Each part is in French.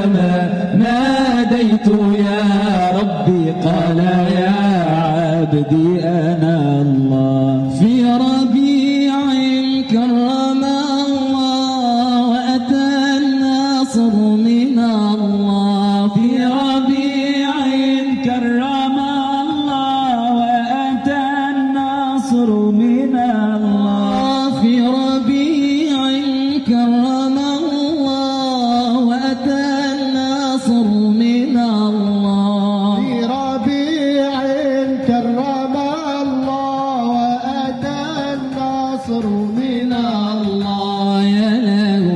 كلما ناديت يا ربي قال يا عبدي أنا الله. في ربيع كرم الله وأتى الناصر من الله. في ربيع كرم الله وأتى الناصر من الله. في ربيع كرم الله وأتى الناصر من الله. في ربيع كرم الله وأتى الناصر من الله. يا له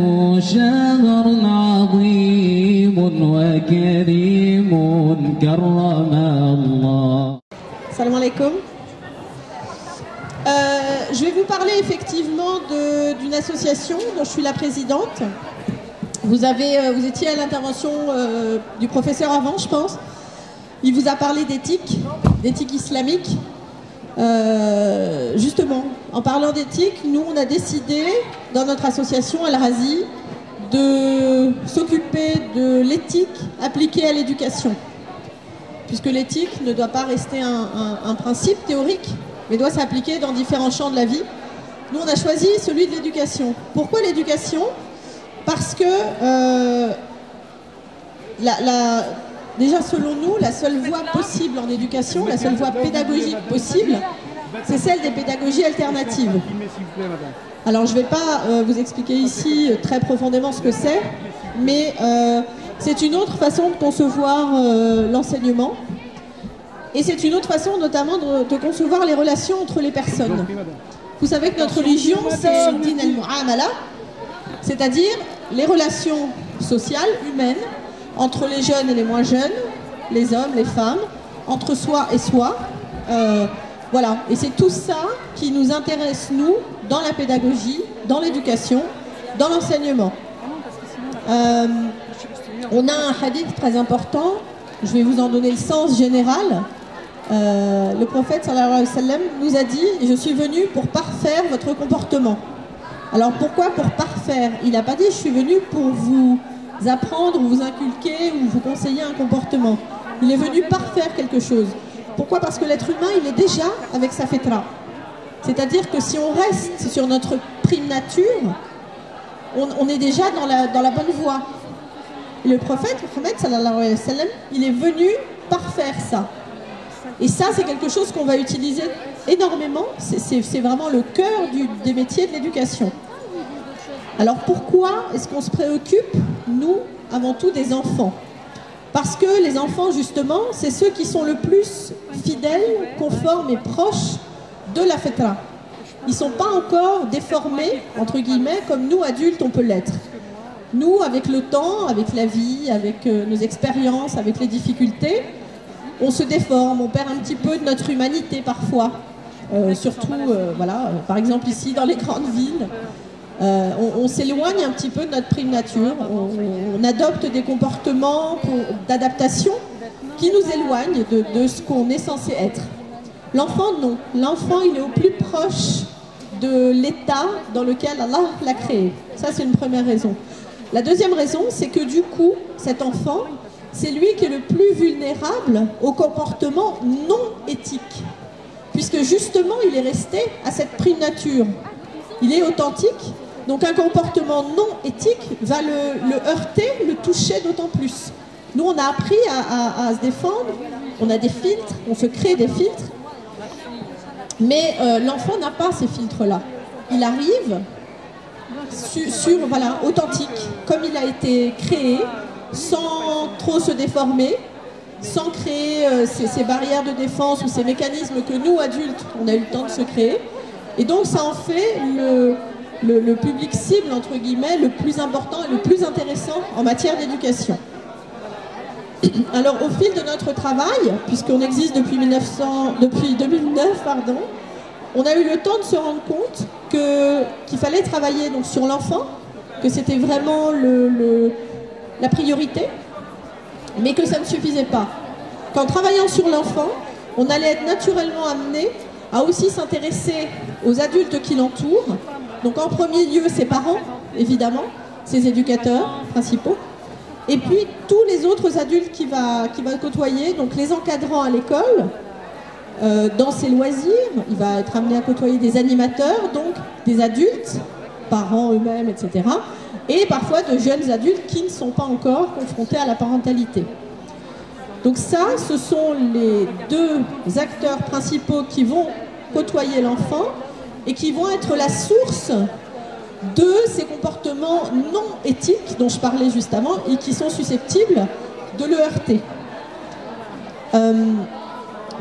شهر عظيم وكريم كرم الله. Salam alaikum. Je vais vous parler effectivement d'une association dont je suis la présidente. Vous étiez à l'intervention du professeur avant, je pense. Il vous a parlé d'éthique islamique. Justement, en parlant d'éthique, nous on a décidé dans notre association Al-Razi de s'occuper de l'éthique appliquée à l'éducation. Puisque l'éthique ne doit pas rester un principe théorique, mais doit s'appliquer dans différents champs de la vie. Nous, on a choisi celui de l'éducation. Pourquoi l'éducation? Parce que, déjà selon nous, la seule voie possible en éducation, la seule voie pédagogique possible, c'est celle des pédagogies alternatives. Alors, je ne vais pas vous expliquer ici très profondément ce que c'est, mais c'est une autre façon de concevoir l'enseignement. Et c'est une autre façon notamment de concevoir les relations entre les personnes. Vous savez que notre religion, c'est din al-mu'amala, c'est-à-dire les relations sociales, humaines, entre les jeunes et les moins jeunes, les hommes, les femmes, entre soi et soi. Voilà, et c'est tout ça qui nous intéresse, nous, dans la pédagogie, dans l'éducation, dans l'enseignement. On a un hadith très important, je vais vous en donner le sens général. Le prophète sallallahu alayhi wa sallam nous a dit « Je suis venu pour parfaire votre comportement ». Alors pourquoi pour parfaire? Il n'a pas dit « Je suis venu pour vous apprendre, vous inculquer ou vous conseiller un comportement ». Il est venu parfaire quelque chose. Pourquoi? Parce que l'être humain, il est déjà avec sa fitra. C'est-à-dire que si on reste sur notre prime nature, on est déjà dans la bonne voie. Et le prophète Mohammed sallallahu alayhi wa sallam, il est venu parfaire ça. Et ça, c'est quelque chose qu'on va utiliser énormément. C'est vraiment le cœur des métiers de l'éducation. Alors pourquoi est-ce qu'on se préoccupe, nous, avant tout, des enfants? Parce que les enfants, justement, c'est ceux qui sont le plus fidèles, conformes et proches de la fitra. Ils ne sont pas encore déformés, entre guillemets, comme nous, adultes, on peut l'être. Nous, avec le temps, avec la vie, avec nos expériences, avec les difficultés, on se déforme, on perd un petit peu de notre humanité parfois. Surtout, voilà, par exemple ici, dans les grandes villes, on s'éloigne un petit peu de notre prime nature. On adopte des comportements d'adaptation qui nous éloignent de ce qu'on est censé être. L'enfant, non. L'enfant, il est au plus proche de l'état dans lequel Allah l'a créé. Ça, c'est une première raison. La deuxième raison, c'est que du coup, cet enfant, c'est lui qui est le plus vulnérable au comportement non éthique. Puisque justement, il est resté à cette prime nature. Il est authentique, donc un comportement non éthique va le heurter, le toucher d'autant plus. Nous, on a appris à se défendre, on a des filtres, on se crée des filtres, mais l'enfant n'a pas ces filtres-là. Il arrive voilà, authentique, comme il a été créé, sans trop se déformer, sans créer ces barrières de défense ou ces mécanismes que nous, adultes, on a eu le temps de se créer. Et donc ça en fait le public cible, entre guillemets, le plus important et le plus intéressant en matière d'éducation. Alors au fil de notre travail, puisqu'on existe depuis 2009, on a eu le temps de se rendre compte qu'il fallait travailler donc, sur l'enfant, que c'était vraiment la priorité, mais que ça ne suffisait pas. Qu'en travaillant sur l'enfant, on allait être naturellement amené à aussi s'intéresser aux adultes qui l'entourent. Donc en premier lieu, ses parents, évidemment, ses éducateurs principaux, Et puis tous les autres adultes qu'il va côtoyer, donc les encadrants à l'école, dans ses loisirs, il va être amené à côtoyer des animateurs, donc des adultes, parents eux-mêmes, etc. Et parfois de jeunes adultes qui ne sont pas encore confrontés à la parentalité. Donc ça, ce sont les deux acteurs principaux qui vont côtoyer l'enfant et qui vont être la source de ces comportements non éthiques dont je parlais juste avant et qui sont susceptibles de le heurter.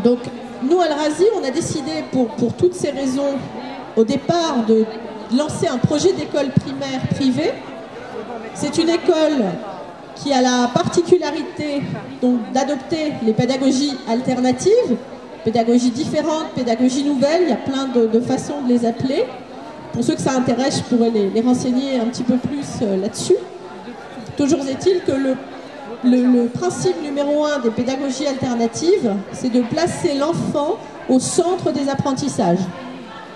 Donc nous, Al-Razi, on a décidé pour toutes ces raisons au départ de lancer un projet d'école primaire privée. C'est une école qui a la particularité d'adopter les pédagogies alternatives, pédagogies différentes, pédagogies nouvelles, il y a plein de façons de les appeler. Pour ceux que ça intéresse, je pourrais les renseigner un petit peu plus là-dessus. Toujours est-il que le principe numéro 1 des pédagogies alternatives, c'est de placer l'enfant au centre des apprentissages.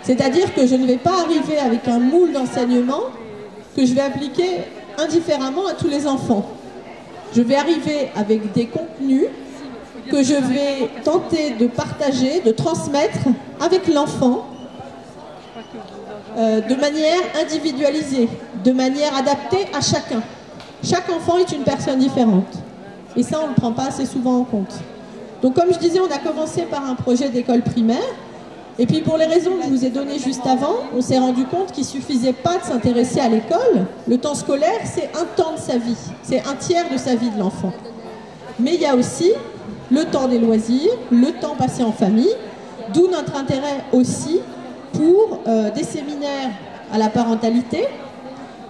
C'est-à-dire que je ne vais pas arriver avec un moule d'enseignement que je vais appliquer indifféremment à tous les enfants. Je vais arriver avec des contenus que je vais tenter de partager, de transmettre avec l'enfant de manière individualisée, de manière adaptée à chacun. Chaque enfant est une personne différente. Et ça, on ne le prend pas assez souvent en compte. Donc comme je disais, on a commencé par un projet d'école primaire. Et puis pour les raisons que je vous ai données juste avant, on s'est rendu compte qu'il ne suffisait pas de s'intéresser à l'école. Le temps scolaire, c'est un temps de sa vie. C'est un tiers de sa vie de l'enfant. Mais il y a aussi le temps des loisirs, le temps passé en famille, d'où notre intérêt aussi pour des séminaires à la parentalité,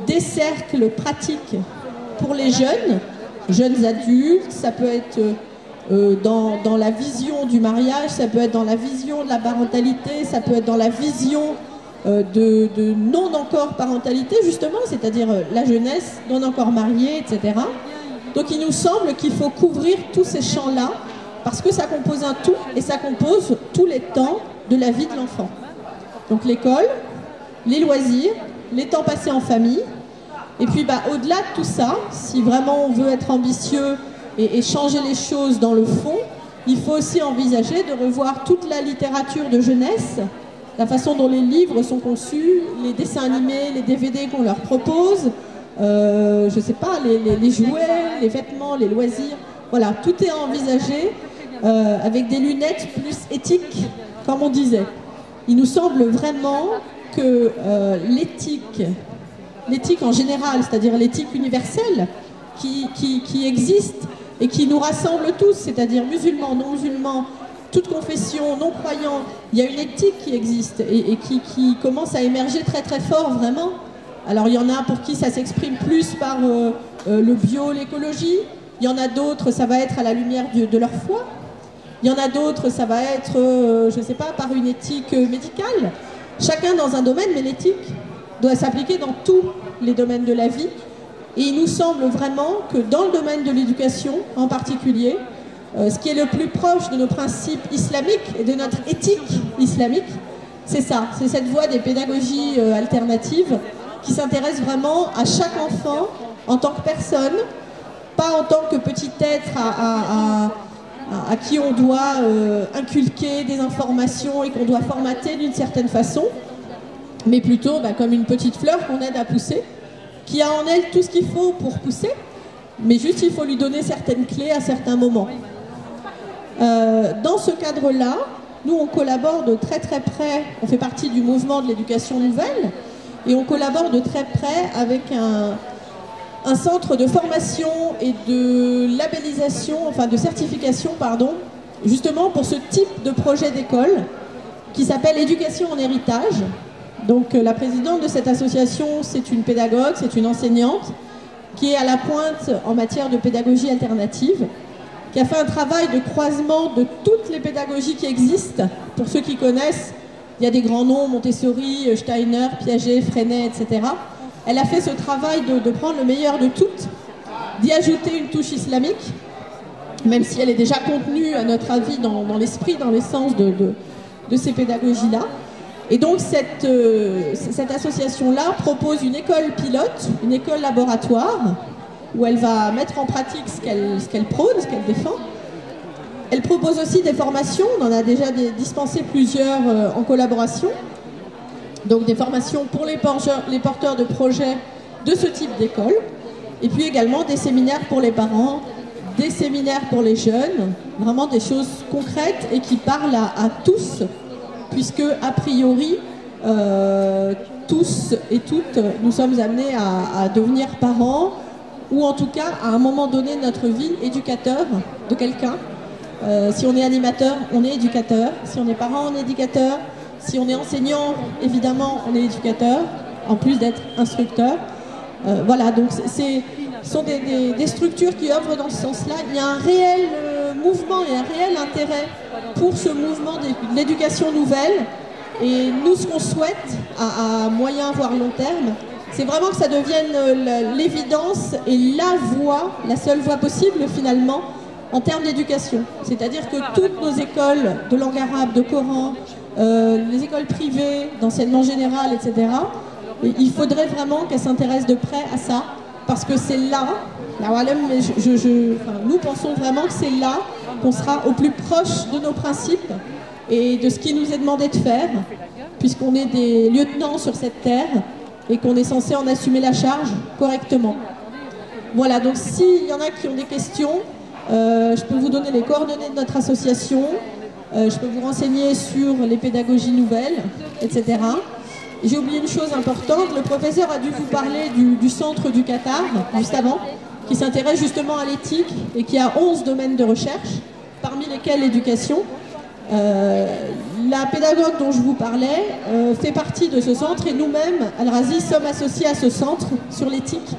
des cercles pratiques pour les jeunes adultes, ça peut être dans la vision du mariage, ça peut être dans la vision de la parentalité, ça peut être dans la vision de non encore parentalité justement, c'est-à-dire la jeunesse, non encore mariée, etc. Donc il nous semble qu'il faut couvrir tous ces champs-là parce que ça compose un tout et ça compose tous les temps de la vie de l'enfant. Donc l'école, les loisirs, les temps passés en famille, et puis au-delà de tout ça, si vraiment on veut être ambitieux et changer les choses dans le fond, il faut aussi envisager de revoir toute la littérature de jeunesse, la façon dont les livres sont conçus, les dessins animés, les DVD qu'on leur propose, je ne sais pas, les jouets, les vêtements, les loisirs, voilà, tout est envisagé avec des lunettes plus éthiques, comme on disait. Il nous semble vraiment que l'éthique en général, c'est-à-dire l'éthique universelle, qui existe et qui nous rassemble tous, c'est-à-dire musulmans, non musulmans, toute confession, non croyants, il y a une éthique qui existe et qui commence à émerger très très fort vraiment. Alors il y en a pour qui ça s'exprime plus par le bio, l'écologie, il y en a d'autres, ça va être à la lumière de leur foi. Il y en a d'autres, ça va être, je ne sais pas, par une éthique médicale. Chacun dans un domaine, mais l'éthique doit s'appliquer dans tous les domaines de la vie. Et il nous semble vraiment que dans le domaine de l'éducation, en particulier, ce qui est le plus proche de nos principes islamiques et de notre éthique islamique, c'est ça, c'est cette voie des pédagogies alternatives qui s'intéresse vraiment à chaque enfant en tant que personne, pas en tant que petit être à qui on doit inculquer des informations et qu'on doit formater d'une certaine façon, mais plutôt comme une petite fleur qu'on aide à pousser, qui a en elle tout ce qu'il faut pour pousser, mais juste il faut lui donner certaines clés à certains moments. Dans ce cadre-là, nous on collabore de très très près, on fait partie du mouvement de l'éducation nouvelle, et on collabore de très près avec un centre de formation et de labellisation, enfin de certification, pardon, justement pour ce type de projet d'école qui s'appelle Éducation en héritage. Donc la présidente de cette association, c'est une pédagogue, c'est une enseignante qui est à la pointe en matière de pédagogie alternative, qui a fait un travail de croisement de toutes les pédagogies qui existent. Pour ceux qui connaissent, il y a des grands noms, Montessori, Steiner, Piaget, Freinet, etc. Elle a fait ce travail de prendre le meilleur de toutes, d'y ajouter une touche islamique, même si elle est déjà contenue, à notre avis, dans l'esprit, dans l'essence de ces pédagogies-là. Et donc cette association-là propose une école pilote, une école laboratoire, où elle va mettre en pratique ce qu'elle prône, ce qu'elle défend. Elle propose aussi des formations, on en a déjà dispensé plusieurs en collaboration. Donc des formations pour les porteurs de projets de ce type d'école. Et puis également des séminaires pour les parents, des séminaires pour les jeunes, vraiment des choses concrètes et qui parlent à tous, puisque a priori, tous et toutes, nous sommes amenés à devenir parents, ou en tout cas, à un moment donné de notre vie, éducateur de quelqu'un. Si on est animateur, on est éducateur. Si on est parent, on est éducateur. Si on est enseignant, évidemment, on est éducateur, en plus d'être instructeur. Voilà, donc ce sont des structures qui œuvrent dans ce sens-là. Il y a un réel mouvement et un réel intérêt pour ce mouvement de l'éducation nouvelle. Et nous, ce qu'on souhaite, à moyen voire long terme, c'est vraiment que ça devienne l'évidence et la voie, la seule voie possible finalement, en termes d'éducation. C'est-à-dire que toutes nos écoles de langue arabe, de Coran, les écoles privées, d'enseignement général, etc., il faudrait vraiment qu'elles s'intéressent de près à ça, parce que c'est là, nous pensons vraiment que c'est là qu'on sera au plus proche de nos principes et de ce qui nous est demandé de faire, puisqu'on est des lieutenants sur cette terre et qu'on est censé en assumer la charge correctement. Voilà, donc s'il y en a qui ont des questions, je peux vous donner les coordonnées de notre association, je peux vous renseigner sur les pédagogies nouvelles, etc. J'ai oublié une chose importante, le professeur a dû vous parler du centre du Qatar, juste avant, qui s'intéresse justement à l'éthique et qui a 11 domaines de recherche, parmi lesquels l'éducation. La pédagogue dont je vous parlais fait partie de ce centre et nous-mêmes, Al-Razi, sommes associés à ce centre sur l'éthique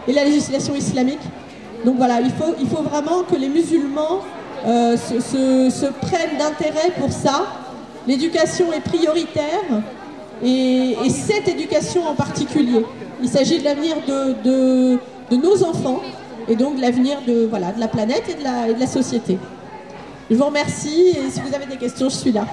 et la législation islamique. Donc voilà, il faut vraiment que les musulmans se prennent d'intérêt pour ça. L'éducation est prioritaire et cette éducation en particulier. Il s'agit de l'avenir de nos enfants et donc de l'avenir de la planète et de la société. Je vous remercie et si vous avez des questions, je suis là.